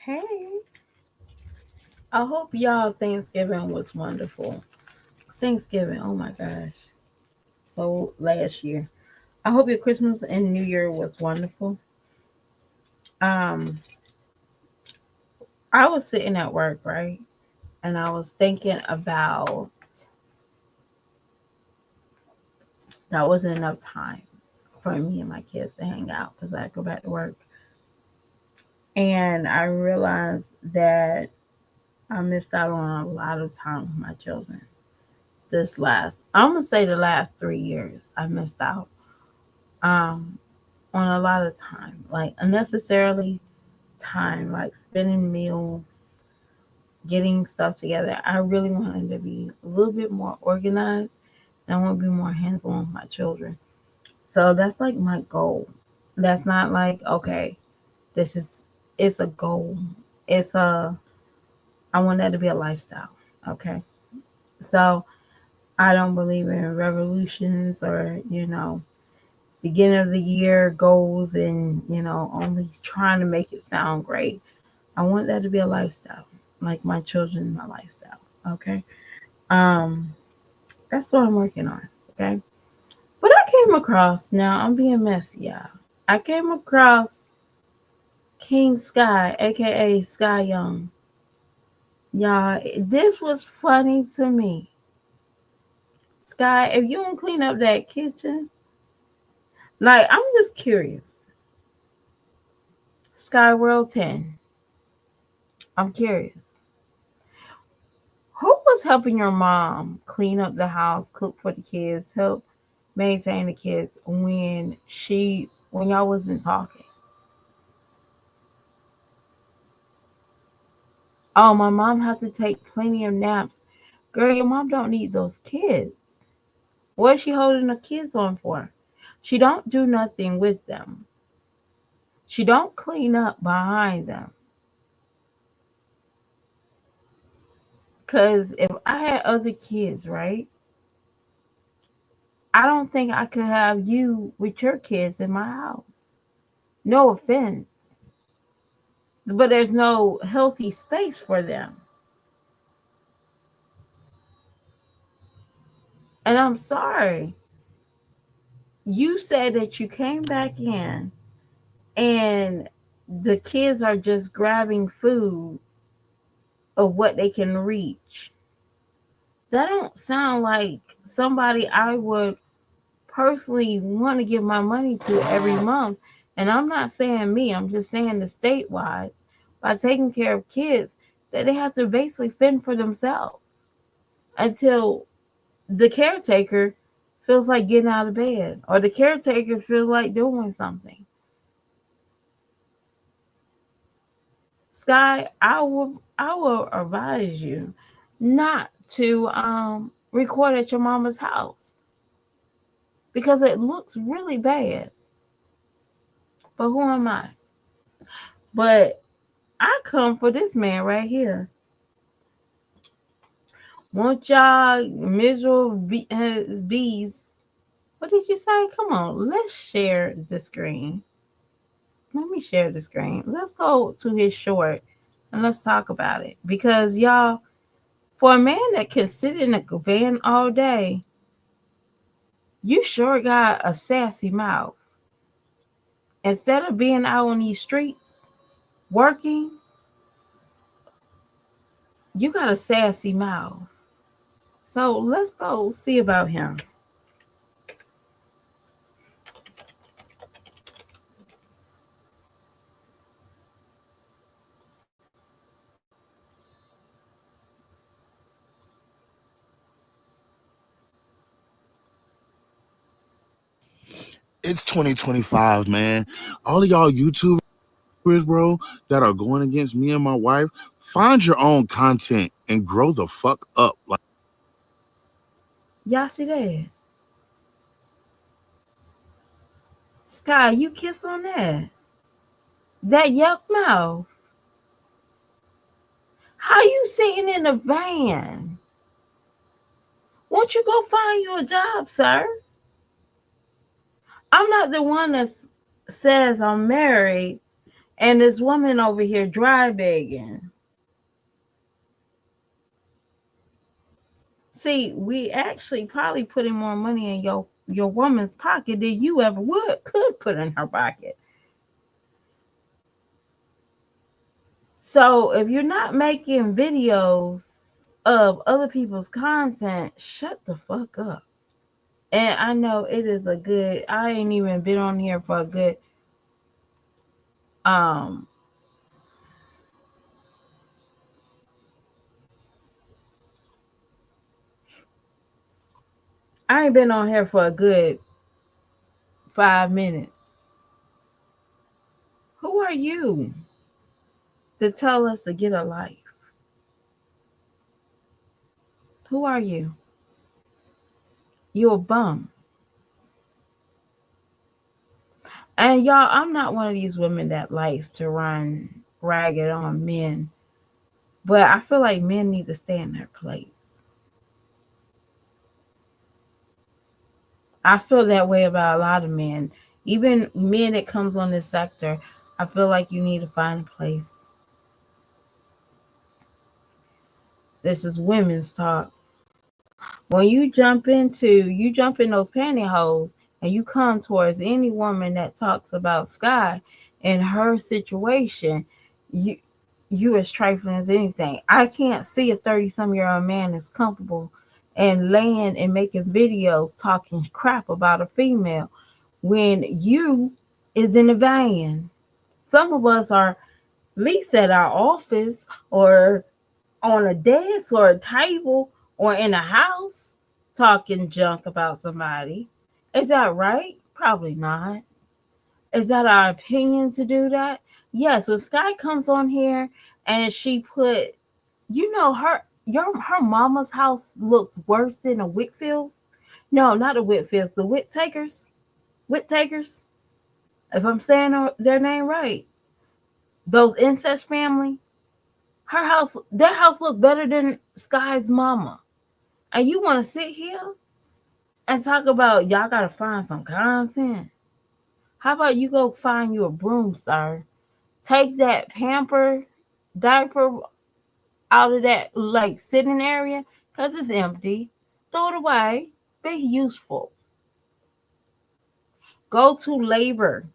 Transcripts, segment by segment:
Hey, I hope y'all Thanksgiving was wonderful. Thanksgiving, oh my gosh. So last year. I hope your Christmas and New Year was wonderful. Um, I was sitting at work, right? And I was thinking about that wasn't enough time for me and my kids to hang out because I go back to work. And I realized that I missed out on a lot of time with my children. I'm gonna say the last 3 years, I missed out um, on a lot of time, like unnecessarily time, like spending meals, getting stuff together. I really wanted to be a little bit more organized and I want to be more hands on with my children. So that's like my goal. That's not like, okay, this is, it's a goal. I want that to be a lifestyle. Okay. So I don't believe in revolutions or, beginning of the year goals and, only trying to make it sound great. I want that to be a lifestyle, like my children, my lifestyle. Okay. Um, that's what I'm working on. Okay. But I came across, now I'm being messy, y'all. I came across King Sky, aka Sky Young. Y'all, this was funny to me. Sky, if you don't clean up that kitchen, like I'm just curious. Sky World 10. I'm curious. Who was helping your mom clean up the house, cook for the kids, help maintain the kids when y'all wasn't talking? Oh, my mom has to take plenty of naps. Girl, your mom don't need those kids. What is she holding the kids on for? She don't do nothing with them. She don't clean up behind them. Cause if I had other kids, right? I don't think I could have you with your kids in my house. No offense. But there's no healthy space for them. And I'm sorry. You said that you came back in and the kids are just grabbing food of what they can reach. That don't sound like somebody I would personally want to give my money to every month. And I'm not saying me, I'm just saying the statewide by taking care of kids that they have to basically fend for themselves until the caretaker feels like getting out of bed or the caretaker feels like doing something. Sky, I will advise you not to record at your mama's house because it looks really bad. But who am I? But I come for this man right here. Want y'all miserable bees? What did you say? Come on, let's share the screen. Let me share the screen. Let's go to his short and let's talk about it. Because y'all, for a man that can sit in a van all day, you sure got a sassy mouth. Instead of being out on these streets working, you got a sassy mouth. So let's go see about him. It's 2025, man. All of y'all YouTubers, bro, that are going against me and my wife, find your own content and grow the fuck up. Like, Y'all see that? Sky, you kiss on that. That yuck mouth. How you sitting in a van? Won't you go find you a job, sir? I'm not the one that says I'm married And this woman over here dry begging. See, we actually probably putting more money in your woman's pocket than you ever could put in her pocket. So if you're not making videos of other people's content, shut the fuck up. And I know it is a good, I ain't even been on here for a good um I ain't been on here for a good 5 minutes. Who are you to tell us to get a life? Who are you? You a bum. And y'all, I'm not one of these women that likes to run ragged on men, but I feel like men need to stay in their place. I feel that way about a lot of men, even men that comes on this sector. I feel like you need to find a place. This is women's talk. When you jump in those pantyhose and you come towards any woman that talks about Sky and her situation, you as trifling as anything. I can't see a 30-some-year-old man is comfortable and laying and making videos talking crap about a female when you is in a van. Some of us are at least at our office or on a desk or a table or in a house talking junk about somebody. Is that right? Probably not. Is that our opinion to do that? Yes, when Sky comes on here and she put, her mama's house looks worse than the Whitfields. No, not the Whitfields, the Whittakers. Whittakers. If I'm saying their name right. Those incest family. Their house looked better than Sky's mama. And you want to sit here and talk about y'all got to find some content? How about you go find you a broom, sir? Take that pamper diaper out of that like sitting area because it's empty. Throw it away. Be useful. Go to labor.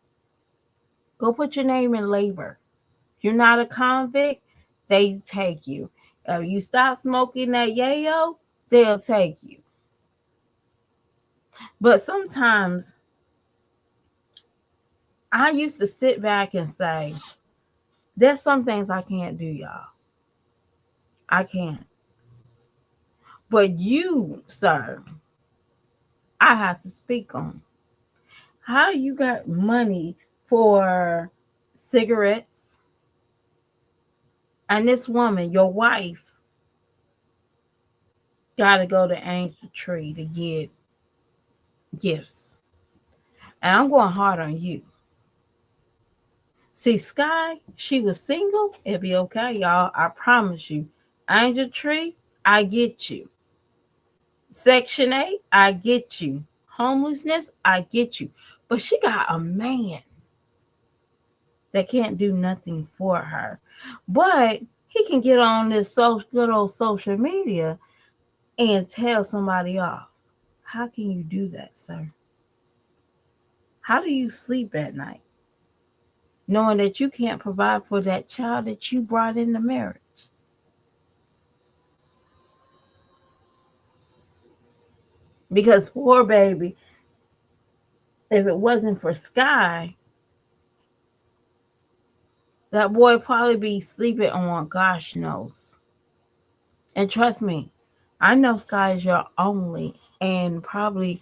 Go put your name in labor. If you're not a convict, they take you. If you stop smoking that yayo, they'll take you. But sometimes I used to sit back and say, there's some things I can't do, y'all. I can't. But you, sir, I have to speak on. How you got money for cigarettes and this woman, your wife, got to go to Angel Tree to get gifts. And I'm going hard on you. See, Sky, she was single. It'll be okay, y'all. I promise you. Angel Tree, I get you. Section 8, I get you. Homelessness, I get you. But she got a man that can't do nothing for her. But he can get on this good old social media and tell somebody off. How can you do that, sir? How do you sleep at night? Knowing that you can't provide for that child that you brought into marriage. Because poor baby, if it wasn't for Sky, that boy probably be sleeping on gosh knows. And trust me, I know Sky is your only and probably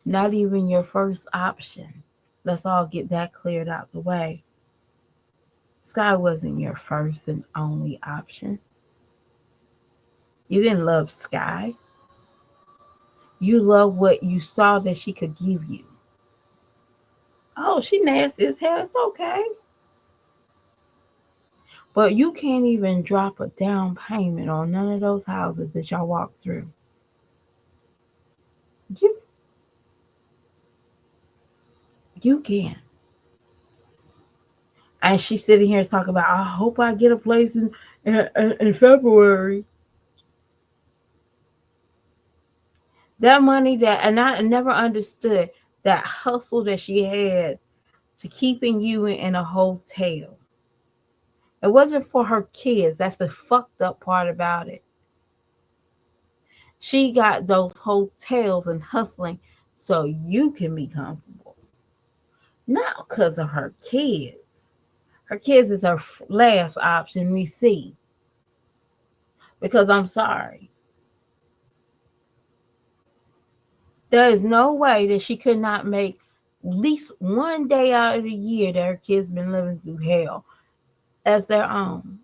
not even your first option. Let's all get that cleared out the way. Sky wasn't your first and only option. You didn't love Sky. You loved what you saw that she could give you. Oh, she nasty as hell. It's okay. But you can't even drop a down payment on none of those houses that y'all walked through. You you can. And she's sitting here talking about, I hope I get a place in February. That money that, and I never understood that hustle that she had to keeping you in a hotel. It wasn't for her kids. That's the fucked up part about it. She got those hotels and hustling so you can be comfortable, not because of her kids. Her kids is her last option we see. Because I'm sorry, there is no way that she could not make at least one day out of the year that her kids been living through hell as their own.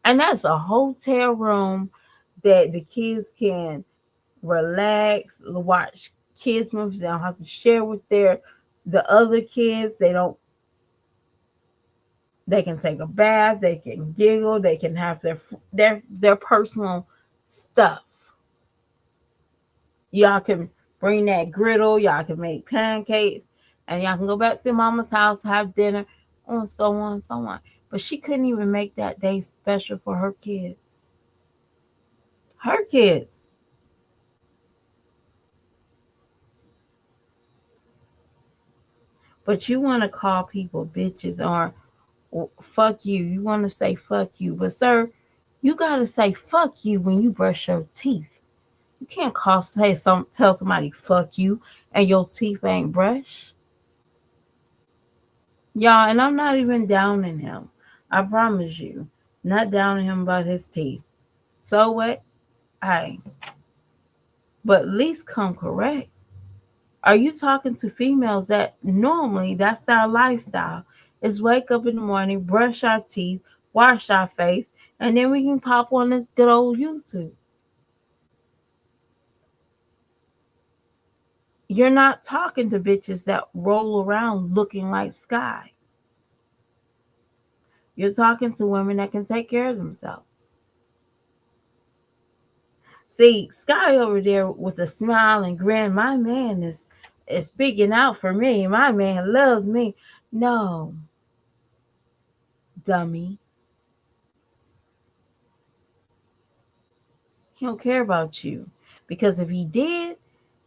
And that's a hotel room that the kids can relax, watch kids movies. They don't have to share with the other kids. They can take a bath, they can giggle, they can have their personal stuff. Y'all can bring that griddle, y'all can make pancakes, and y'all can go back to mama's house, have dinner, and so on and so on. But she couldn't even make that day special for her kids. Her kids. But you want to call people bitches or fuck you. You want to say fuck you. But sir, you gotta say fuck you when you brush your teeth. You can't tell somebody fuck you and your teeth ain't brushed. Y'all, and I'm not even downing him. I promise you. Not downing him about his teeth. So what? Hey. But at least come correct. Are you talking to females that normally that's their lifestyle? Is wake up in the morning, brush our teeth, wash our face, and then we can pop on this good old YouTube. You're not talking to bitches that roll around looking like Sky. You're talking to women that can take care of themselves. See, Sky over there with a smile and grin, my man is speaking out for me. My man loves me. No, dummy. He don't care about you. Because if he did,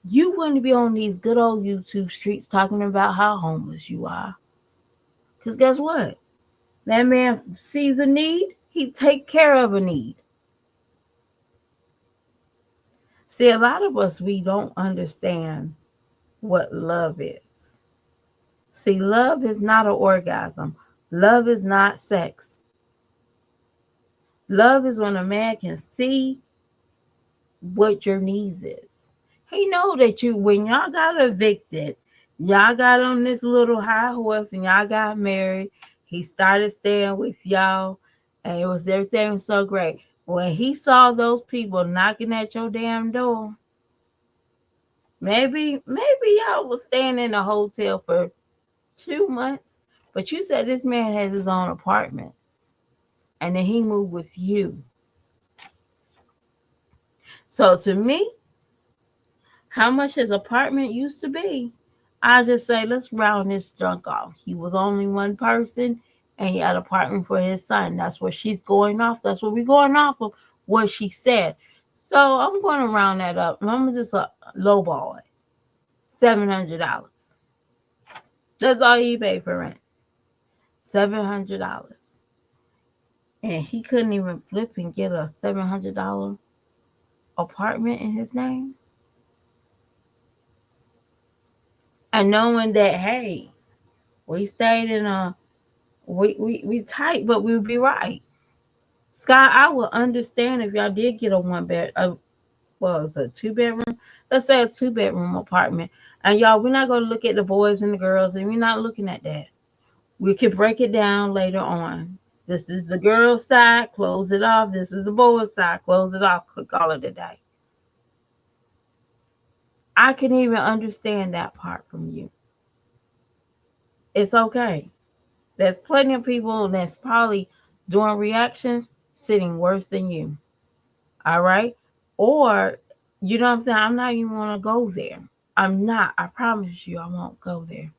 you wouldn't be on these good old YouTube streets talking about how homeless you are. Because guess what? That man sees a need, he take care of a need. See, a lot of us, we don't understand what love is. See, love is not an orgasm. Love is not sex. Love is when a man can see what your needs is. He know that when y'all got evicted, y'all got on this little high horse and y'all got married. He started staying with y'all, and everything was so great. When he saw those people knocking at your damn door, maybe y'all was staying in a hotel for 2 months, but you said this man has his own apartment, and then he moved with you. So to me, how much his apartment used to be, I just say let's round this junk off. He was only one person, and he had an apartment for his son. That's what she's going off. That's what we're going off of. What she said. So I'm going to round that up. I'm gonna just lowball it. $700. That's all he paid for rent. $700. And he couldn't even flip and get a $700 apartment in his name. And knowing that, hey, we stayed in we tight, but we'll be right. Sky, I would understand if y'all did get a it's a 2 bedroom. Let's say a 2 bedroom apartment. And y'all, we're not going to look at the boys and the girls, and we're not looking at that. We can break it down later on. This is the girl side, close it off. This is the boys side, close it off, call it a day. I can even understand that part from you. It's okay. There's plenty of people that's probably doing reactions sitting worse than you. All right? Or, you know what I'm saying? I'm not even going to go there. I'm not. I promise you, I won't go there.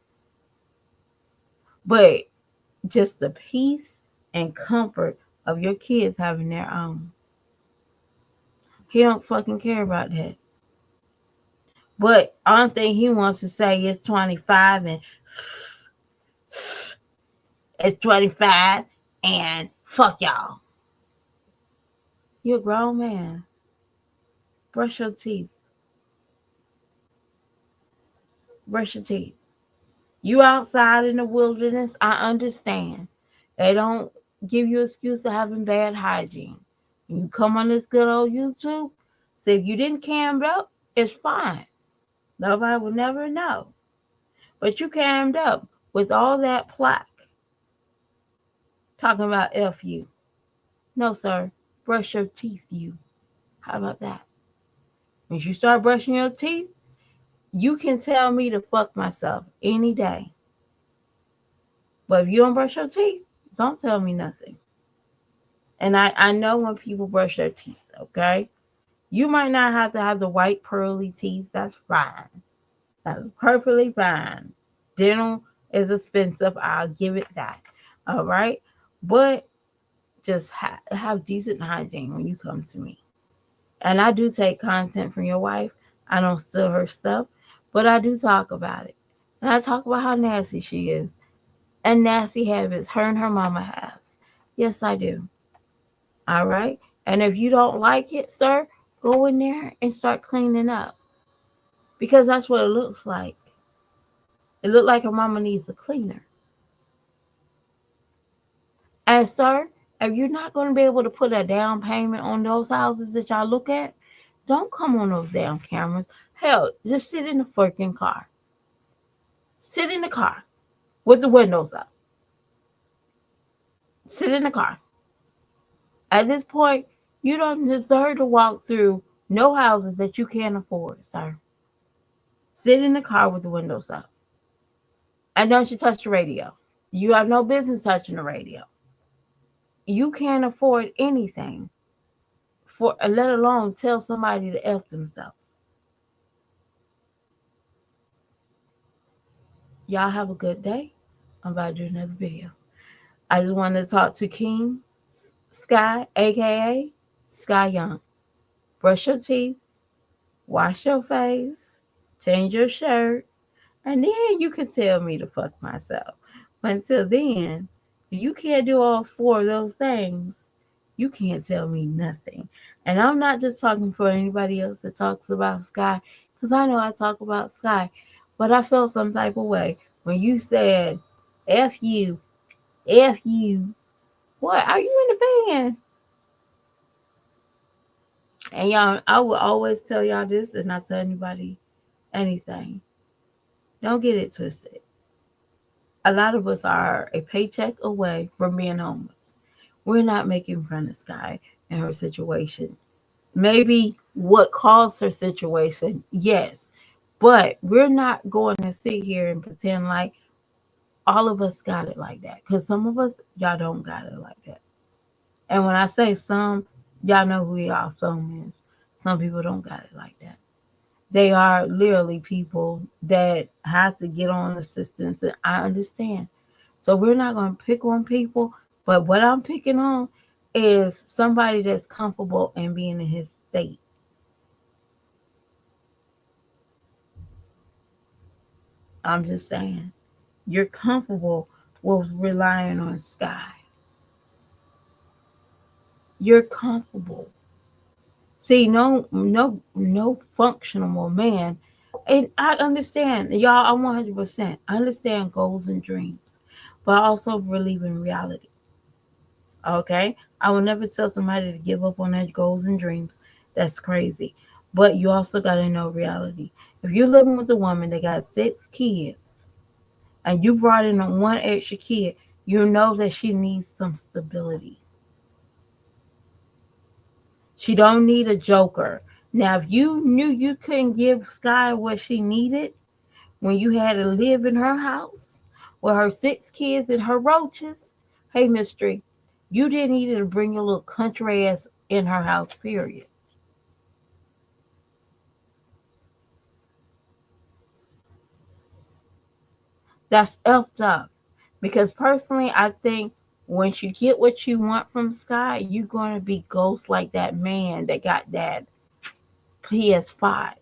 But just the peace and comfort of your kids having their own. He don't fucking care about that. But only thing he wants to say is 25 and it's 25 and fuck y'all. You're a grown man. Brush your teeth. Brush your teeth. You outside in the wilderness, I understand. They don't give you excuse of having bad hygiene. When you come on this good old YouTube, say if you didn't cam up, it's fine. Nobody will never know. But you cammed up with all that plaque talking about F you. No, sir. Brush your teeth, you. How about that? When you start brushing your teeth, you can tell me to fuck myself any day. But if you don't brush your teeth, don't tell me nothing. And I know when people brush their teeth, okay? You might not have to have the white pearly teeth. That's fine. That's perfectly fine. Dental is expensive. I'll give it that. All right. But just have decent hygiene when you come to me. And I do take content from your wife. I don't steal her stuff, but I do talk about it. And I talk about how nasty she is and nasty habits her and her mama have. Yes, I do. All right. And if you don't like it, sir, go in there and start cleaning up because that's what it looks like. It looked like her mama needs a cleaner. And, sir, if you're not going to be able to put a down payment on those houses that y'all look at, don't come on those damn cameras. Hell, just sit in the freaking car. Sit in the car with the windows up. Sit in the car. At this point, you don't deserve to walk through no houses that you can't afford, sir. Sit in the car with the windows up. And don't you touch the radio. You have no business touching the radio. You can't afford anything for let alone tell somebody to F themselves. Y'all have a good day. I'm about to do another video. I just wanted to talk to King Sky, aka Sky Young. Brush your teeth, wash your face, change your shirt, and then you can tell me to fuck myself. But until then, if you can't do all four of those things, you can't tell me nothing. And I'm not just talking for anybody else that talks about Sky, because I know I talk about Sky, but I felt some type of way when you said F you, F you. What? Are you in the band? And y'all, I will always tell y'all this and not tell anybody anything. Don't get it twisted. A lot of us are a paycheck away from being homeless. We're not making fun of Sky and her situation. Maybe what caused her situation, yes. But we're not going to sit here and pretend like all of us got it like that. Because some of us, y'all don't got it like that. And when I say some, y'all know who y'all some is. Some people don't got it like that. They are literally people that have to get on assistance, and I understand. So we're not going to pick on people, but what I'm picking on is somebody that's comfortable in being in his state. I'm just saying, you're comfortable with relying on Sky. You're comfortable. See, no functional man. And I understand, y'all, I'm 100%. I understand goals and dreams, but I also believe in reality. Okay? I will never tell somebody to give up on their goals and dreams. That's crazy. But you also got to know reality. If you're living with a woman that got 6 kids and you brought in a one extra kid, you know that she needs some stability. She don't need a joker. Now, if you knew you couldn't give Sky what she needed when you had to live in her house with her 6 kids and her roaches, hey, mystery, you didn't need to bring your little country ass in her house, period. That's effed up. Because personally, I think once you get what you want from Sky, you're going to be ghost like that man that got that PS5.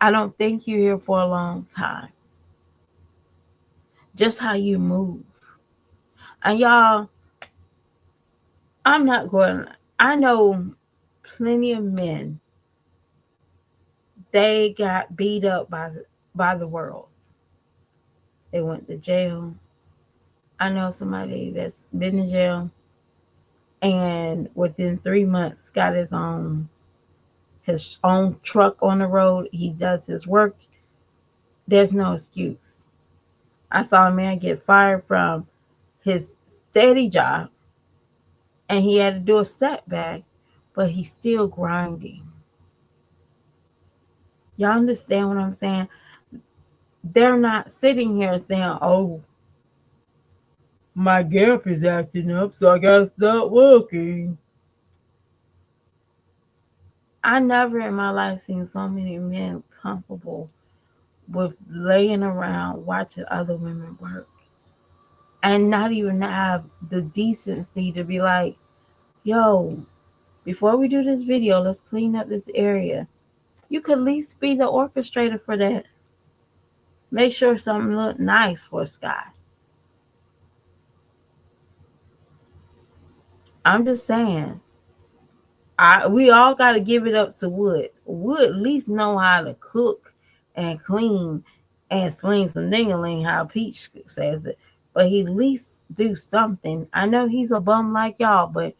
I don't think you're here for a long time. Just how you move. And y'all, I'm not going, I know plenty of men, they got beat up by the world. They went to jail. I know somebody that's been in jail and within 3 months got his own truck on the road. He does his work. There's no excuse. I saw a man get fired from his steady job and he had to do a setback, but he's still grinding. Y'all understand what I'm saying? They're not sitting here saying, oh, my gap is acting up, so I gotta stop working. I never in my life seen so many men comfortable with laying around watching other women work and not even have the decency to be like, yo, before we do this video, let's clean up this area. You could at least be the orchestrator for that. Make sure something look nice for Sky. I'm just saying, we all got to give it up to Wood. Wood at least know how to cook and clean and sling some dingaling, how Peach says it. But he at least do something. I know he's a bum like y'all, but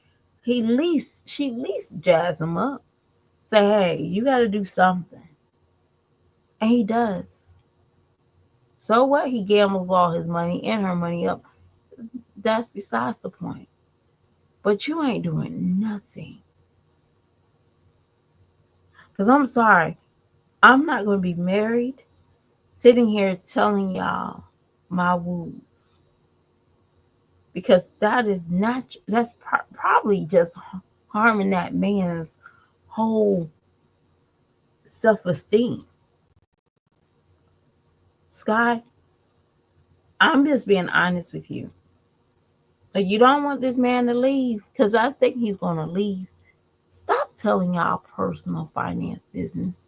she at least jazz him up. Say, hey, you got to do something. And he does. So what? He gambles all his money and her money up. That's besides the point. But you ain't doing nothing. Because I'm sorry. I'm not going to be married sitting here telling y'all my wounds. Because that is not, that's probably just harming that man's whole self-esteem. Sky, I'm just being honest with you. So you don't want this man to leave because I think he's going to leave. Stop telling y'all personal finance business.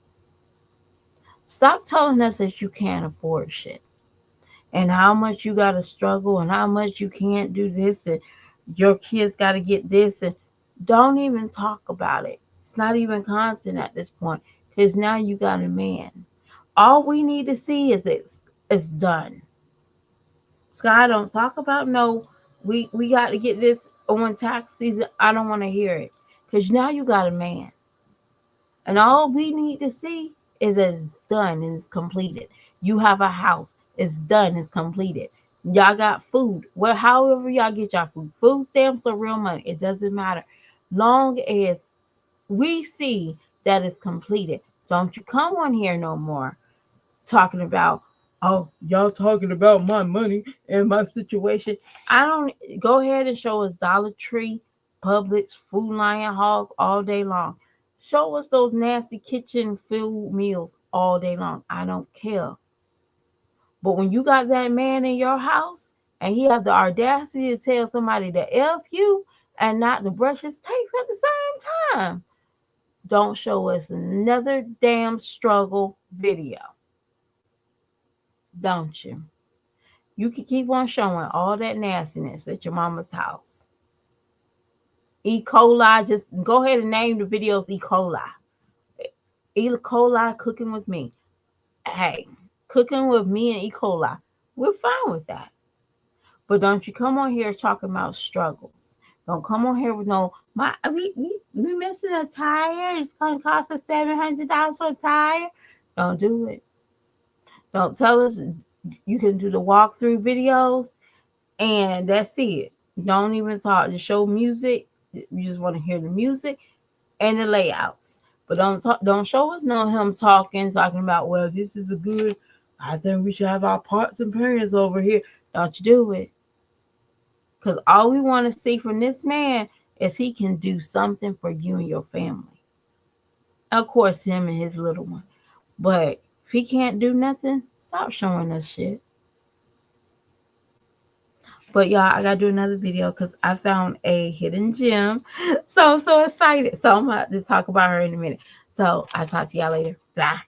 Stop telling us that you can't afford shit and how much you got to struggle and how much you can't do this and your kids got to get this. And don't even talk about it. It's not even content at this point because now you got a man. All we need to see is it's done. Sky, don't talk about no, we got to get this on tax season. I don't want to hear it because now you got a man. And all we need to see is that it's done and it's completed. You have a house. It's done. It's completed. Y'all got food. Well, however y'all get y'all food. Food stamps are real money. It doesn't matter. Long as we see that it's completed. Don't you come on here no more talking about, oh, y'all talking about my money and my situation. I don't go ahead and show us Dollar Tree, Publix, Food Lion hauls all day long. Show us those nasty kitchen food meals all day long. I don't care. But when you got that man in your house and he have the audacity to tell somebody to F you and not to brush his teeth at the same time, don't show us another damn struggle video. Don't you? You can keep on showing all that nastiness at your mama's house. E. coli, just go ahead and name the videos E. coli. E. coli cooking with me. Hey, cooking with me and E. coli. We're fine with that. But don't you come on here talking about struggles. Don't come on here with no, we missing a tire. It's going to cost us $700 for a tire. Don't do it. Don't tell us you can do the walkthrough videos and that's it. Don't even talk. Just show music. You just want to hear the music and the layouts. But don't show us no him talking about, well, this is a good, I think we should have our pots and pans over here. Don't you do it. Because all we want to see from this man is he can do something for you and your family. Of course, him and his little one. But if he can't do nothing, Stop showing us shit. But y'all, I gotta do another video because I found a hidden gem. So I'm so excited. So I'm about to talk about her in a minute. So I'll talk to y'all later. Bye.